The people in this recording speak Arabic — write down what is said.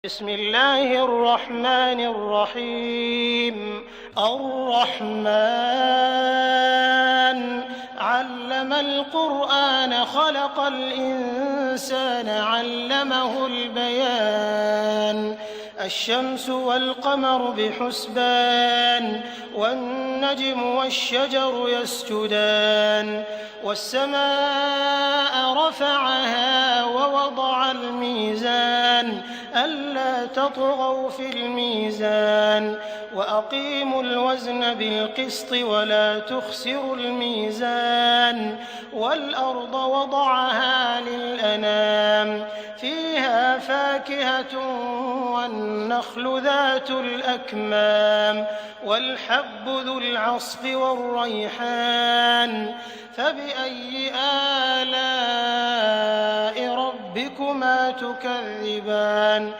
بسم الله الرحمن الرحيم الرحمن علم القرآن خلق الإنسان علمه البيان الشمس والقمر بحسبان والنجم والشجر يسجدان والسماء رفعها ووضع الميزان ألا تطغوا في الميزان وأقيموا الوزن بالقسط ولا تخسروا الميزان والأرض وضعها للأنام فيها فاكهة والنخل ذات الأكمام والحب ذو العصف والريحان فبأي آلاء ربكما تكذبان